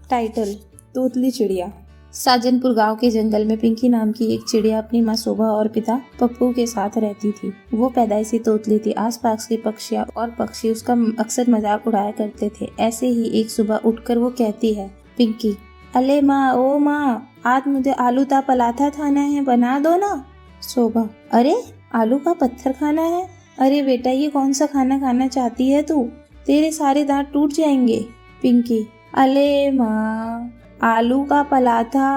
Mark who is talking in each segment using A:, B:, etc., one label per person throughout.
A: Title तोतली चिड़िया। साजनपुर गांव के जंगल में पिंकी नाम की एक चिड़िया अपनी माँ शोभा और पिता पप्पू के साथ रहती थी। वो पैदाइशी तोतली थी। आसपास के पक्षियाँ और पक्षी उसका अक्सर मजाक उड़ाया करते थे। ऐसे ही एक सुबह उठकर वो कहती है, पिंकी, अले माँ, ओ माँ, आज मुझे आलू का पराठा खाना है, बना दो ना। शोभा, अरे आलू का पत्थर खाना है? अरे बेटा, ये कौन सा खाना खाना चाहती है तू? तेरे सारे दांत टूट जाएंगे। पिंकी, अले माँ, आलू का पराठा।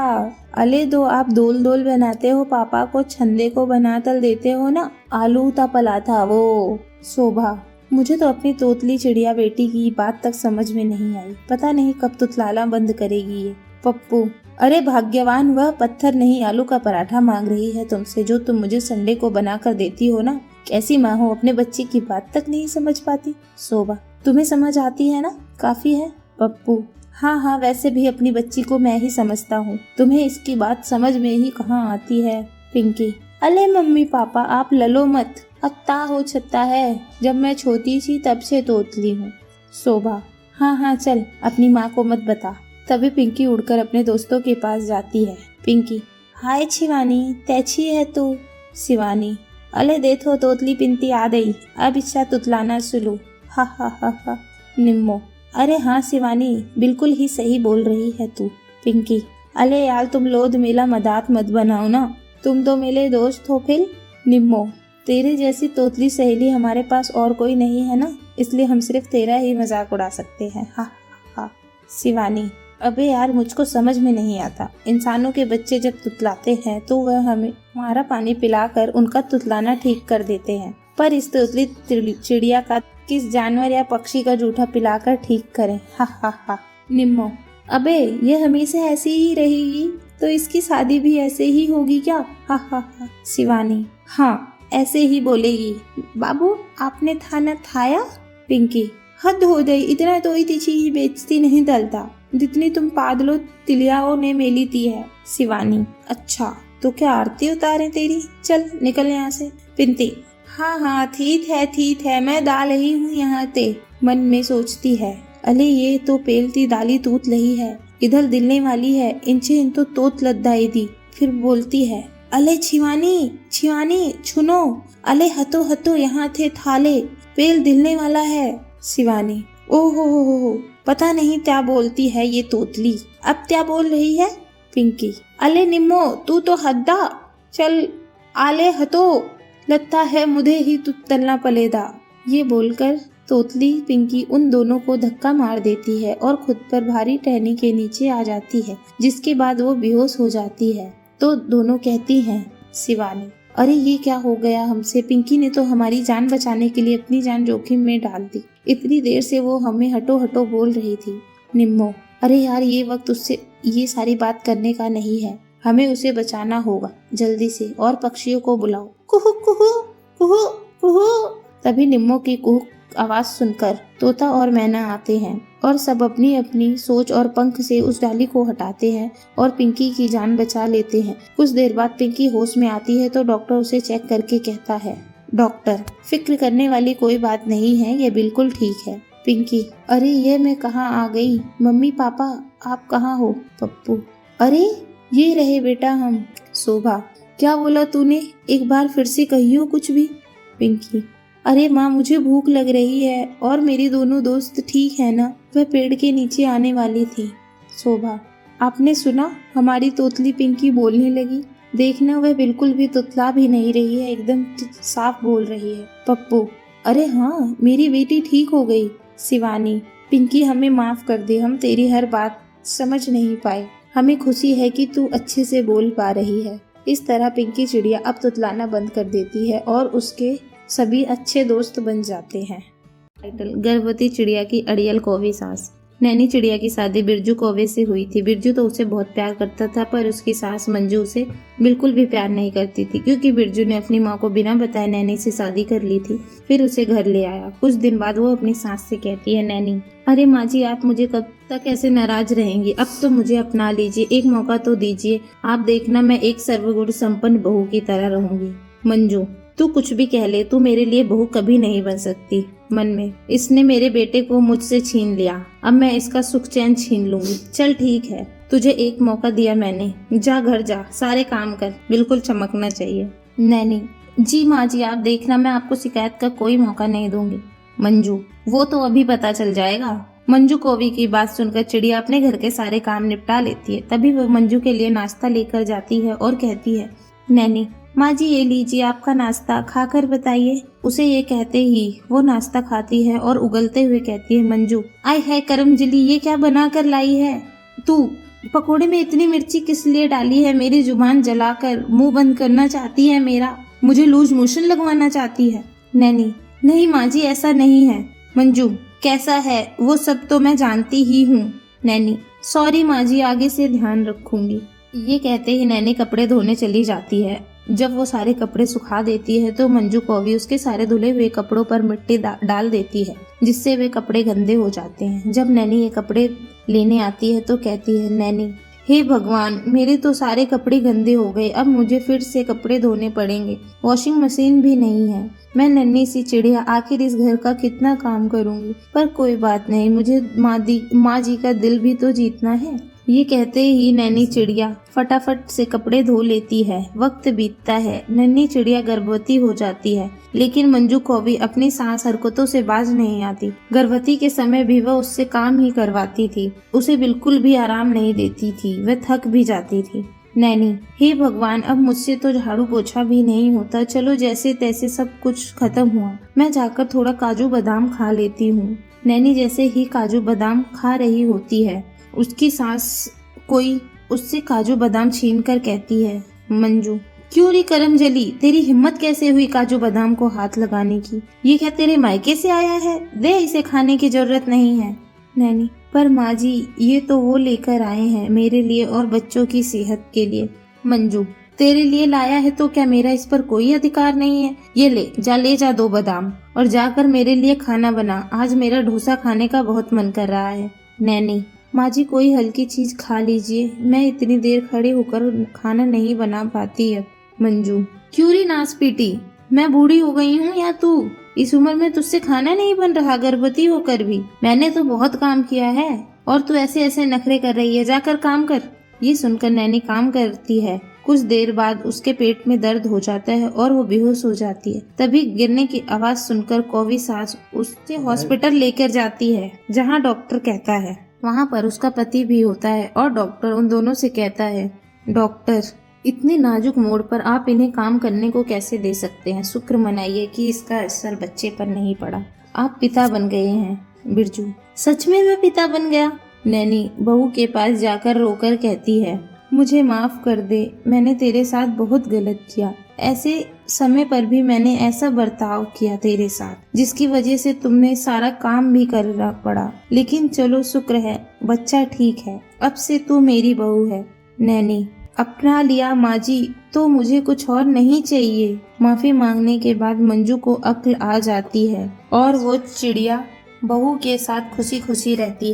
A: अले दो, आप दोल दोल बनाते हो, पापा को छंदे को बना तल देते हो ना, आलू का पराठा वो। शोभा, मुझे तो अपनी तोतली चिड़िया बेटी की बात तक समझ में नहीं आई। पता नहीं कब तुतलाना बंद करेगी ये। पप्पू, अरे भाग्यवान, वह पत्थर नहीं आलू का पराठा मांग रही है तुमसे, जो तुम मुझे संडे को बना कर देती हो ना। कैसी माँ हो, अपने बच्चे की बात तक नहीं समझ पाती। शोभा, तुम्हें समझ आती है ना, काफी है। पप्पू, हाँ, वैसे भी अपनी बच्ची को मैं ही समझता हूँ, तुम्हें इसकी बात समझ में ही कहाँ आती है। पिंकी, अले मम्मी पापा, आप ललो मत, अत्ता हो छत्ता है, जब मैं छोटी थी तब से तोतली हूँ। शोभा, हाँ, चल अपनी माँ को मत बता। तभी पिंकी उड़कर अपने दोस्तों के पास जाती है। पिंकी, हाय शिवानी, तैची है तू? शिवानी, अले देखो तोतली पिंती आ गई, अब इच्छा तुतलाना शुरू। हा। निम्मो, अरे हाँ शिवानी, बिल्कुल ही सही बोल रही है तू। पिंकी, अले यार, तुम लोग मेरा मजाक मत बनाओ ना, तुम तो मेरे दोस्त हो फिर। निम्मो, तेरे जैसी तोतली सहेली हमारे पास और कोई नहीं है ना, इसलिए हम सिर्फ तेरा ही मजाक उड़ा सकते हैं। हा। शिवानी, अबे यार, मुझको समझ में नहीं आता, इंसानों के बच्चे जब तुतलाते हैं तो वह हमें हमारा पानी पिलाकर उनका तुतलाना ठीक कर देते हैं, पर इस तोतली चिड़िया का किस जानवर या पक्षी का जूठा पिलाकर ठीक करें। हा। निम्मो, अबे ये हमेशा ऐसी ही रहेगी तो इसकी शादी भी ऐसे ही होगी क्या? हा। शिवानी, हाँ ऐसे ही बोलेगी। बाबू, आपने खाना खाया? पिंकी, हद हो गई, इतना तो ही चीज बेचती नहीं डलता जितनी तुम पागलों तिलियाओं ने मेली दी है। शिवानी, अच्छा तो क्या आरती उतारे तेरी, चल निकल यहाँ से। पिंकी, हाँ ठीक है, मैं डाल रही हूँ यहाँ ते। मन में सोचती है, अले ये तो पेलती दाली तूत लही है, इधर दिलने वाली है, इनसे इन तो तोत लद्दाई दी। फिर बोलती है, अले छिवानी छुनो, अले हतो यहाँ थे थाले, पेल दिलने वाला है। शिवानी, ओहो, पता नहीं क्या बोलती है ये तोतली, अब क्या बोल रही है। पिंकी, अले निम्मो, तू तो हद्दा, चल आले हतो, लगता है मुझे ही तुतलना पलेदा। ये बोलकर तोतली पिंकी उन दोनों को धक्का मार देती है और खुद पर भारी टहनी के नीचे आ जाती है, जिसके बाद वो बेहोश हो जाती है। तो दोनों कहती हैं, शिवानी, अरे ये क्या हो गया हमसे, पिंकी ने तो हमारी जान बचाने के लिए अपनी जान जोखिम में डाल दी, इतनी देर से वो हमें हटो बोल रही थी। निम्मो, अरे यार, ये वक्त उससे ये सारी बात करने का नहीं है, हमें उसे बचाना होगा जल्दी से, और पक्षियों को बुलाओ। कुहू। तभी निम्मो की कुहू आवाज सुनकर तोता और मैना आते हैं और सब अपनी अपनी सोच और पंख से उस डाली को हटाते हैं और पिंकी की जान बचा लेते हैं। कुछ देर बाद पिंकी होश में आती है तो डॉक्टर उसे चेक करके कहता है, डॉक्टर, फिक्र करने वाली कोई बात नहीं है, ये बिल्कुल ठीक है। पिंकी, अरे ये मैं कहाँ आ गई, मम्मी पापा आप कहाँ हो? पप्पू, अरे ये रहे बेटा हम। शोभा, क्या बोला तूने, एक बार फिर से कहियो कुछ भी। पिंकी, अरे माँ, मुझे भूख लग रही है, और मेरी दोनों दोस्त ठीक है ना, वह पेड़ के नीचे आने वाली थी। शोभा, आपने सुना, हमारी तोतली पिंकी बोलने लगी, देखना वह बिल्कुल भी तुतला भी नहीं रही है, एकदम साफ बोल रही है। पप्पू, अरे हाँ, मेरी बेटी ठीक हो गई। शिवानी, पिंकी हमें माफ कर दे, हम तेरी हर बात समझ नहीं पाए, हमें खुशी है कि तू अच्छे से बोल पा रही है। इस तरह पिंकी चिड़िया अब तुतलाना बंद कर देती है और उसके सभी अच्छे दोस्त बन जाते हैं। टाइटल, गर्भवती चिड़िया की अड़ियल कौवी सास। नैनी चिड़िया की शादी बिरजू कौवे से हुई थी। बिरजू तो उसे बहुत प्यार करता था, पर उसकी सास मंजू उसे बिल्कुल भी प्यार नहीं करती थी, क्योंकि बिरजू ने अपनी माँ को बिना बताए नैनी से शादी कर ली थी। फिर उसे घर ले आया। कुछ दिन बाद वो अपनी सास से कहती है, नैनी, अरे माँ जी, आप मुझे कब तक ऐसे नाराज रहेंगी, अब तो मुझे अपना लीजिए, एक मौका तो दीजिए, आप देखना मैं एक सर्वगुण संपन्न बहू की तरह रहूंगी। मंजू, तू कुछ भी कह ले, तू मेरे लिए बहू कभी नहीं बन सकती। मन में, इसने मेरे बेटे को मुझसे छीन लिया, अब मैं इसका सुख चैन छीन लूंगी। चल ठीक है, तुझे एक मौका दिया मैंने, जा घर जा, सारे काम कर, बिल्कुल चमकना चाहिए। नैनी, जी माँ जी, आप देखना, मैं आपको शिकायत का कोई मौका नहीं दूंगी। मंजू, वो तो अभी पता चल जाएगा। मंजू कौवी की बात सुनकर चिड़िया अपने घर के सारे काम निपटा लेती है। तभी वो मंजू के लिए नाश्ता लेकर जाती है और कहती है, नैनी माँ जी ये लीजिए आपका नाश्ता, खाकर बताइए। उसे ये कहते ही वो नाश्ता खाती है और उगलते हुए कहती है, मंजू, आय है करमजली, ये क्या बना कर लाई है तू? पकोड़े में इतनी मिर्ची किस लिए डाली है? मेरी जुबान जलाकर मुंह बंद करना चाहती है मेरा? मुझे लूज मोशन लगवाना चाहती है? नैनी, नहीं माँ जी ऐसा नहीं है। मंजू, कैसा है वो सब तो मैं जानती ही हूँ। नैनी, सॉरी माँ जी, आगे से ध्यान रखूंगी। ये कहते ही नैनी कपड़े धोने चली जाती है। जब वो सारे कपड़े सुखा देती है तो मंजू कौवी उसके सारे धुले हुए कपड़ों पर मिट्टी डाल देती है, जिससे वे कपड़े गंदे हो जाते हैं। जब नैनी ये कपड़े लेने आती है तो कहती है, नैनी हे भगवान, मेरे तो सारे कपड़े गंदे हो गए, अब मुझे फिर से कपड़े धोने पड़ेंगे, वॉशिंग मशीन भी नहीं है। मैं नन्ही सी चिड़िया आखिर इस घर का कितना काम करूंगी, पर कोई बात नहीं, मुझे माँ जी का दिल भी तो जीतना है। ये कहते ही नन्ही चिड़िया फटाफट से कपड़े धो लेती है। वक्त बीतता है, नन्ही चिड़िया गर्भवती हो जाती है, लेकिन मंजू कौवी अपनी सांस हरकतों से बाज नहीं आती। गर्भवती के समय भी वह उससे काम ही करवाती थी, उसे बिल्कुल भी आराम नहीं देती थी, वह थक भी जाती थी। नैनी, हे भगवान, अब मुझसे तो झाड़ू पोछा भी नहीं होता, चलो जैसे तैसे सब कुछ खत्म हुआ, मैं जाकर थोड़ा काजू बादाम खा लेती हूँ। नैनी जैसे ही काजू बादाम खा रही होती है, उसकी सास कोई उससे काजू बादाम छीन कर कहती है, मंजू, क्यों रे करमजली, तेरी हिम्मत कैसे हुई काजू बादाम को हाथ लगाने की? ये क्या तेरे मायके से आया है? दे, इसे खाने की जरूरत नहीं है। नैनी, पर माँ जी ये तो वो लेकर आए हैं मेरे लिए और बच्चों की सेहत के लिए। मंजू, तेरे लिए लाया है तो क्या मेरा इस पर कोई अधिकार नहीं है? ये ले जा 2 बादाम और जाकर मेरे लिए खाना बना, आज मेरा डोसा खाने का बहुत मन कर रहा है। नैनी, माँ जी कोई हल्की चीज खा लीजिए, मैं इतनी देर खड़े होकर खाना नहीं बना पाती है। मंजू, क्यों री नास पीटी, मैं बूढ़ी हो गई हूँ या तू? इस उम्र में तुझसे खाना नहीं बन रहा, गर्भवती होकर भी? मैंने तो बहुत काम किया है और तू ऐसे ऐसे नखरे कर रही है, जाकर काम कर। ये सुनकर नैनी काम करती है। कुछ देर बाद उसके पेट में दर्द हो जाता है और वो बेहोश हो जाती है। तभी गिरने की आवाज सुनकर कौवी सास उसे हॉस्पिटल लेकर जाती है, जहाँ डॉक्टर कहता है। वहाँ पर उसका पति भी होता है और डॉक्टर उन दोनों से कहता है, डॉक्टर, इतने नाजुक मोड़ पर आप इन्हें काम करने को कैसे दे सकते हैं? शुक्र मनाइए कि इसका असर बच्चे पर नहीं पड़ा, आप पिता बन गए हैं। बिरजू, सच में मैं पिता बन गया? नैनी बहू के पास जाकर रोकर कहती है, मुझे माफ कर दे, मैंने तेरे साथ बहुत गलत किया, ऐसे समय पर भी मैंने ऐसा बर्ताव किया तेरे साथ, जिसकी वजह से तुमने सारा काम भी करना पड़ा, लेकिन चलो शुक्र है बच्चा ठीक है, अब से तू मेरी बहू है। नैनी, अपना लिया माँ जी, तो मुझे कुछ और नहीं चाहिए। माफी मांगने के बाद मंजू को अक्ल आ जाती है और वो चिड़िया बहू के साथ खुशी खुशी रहती है।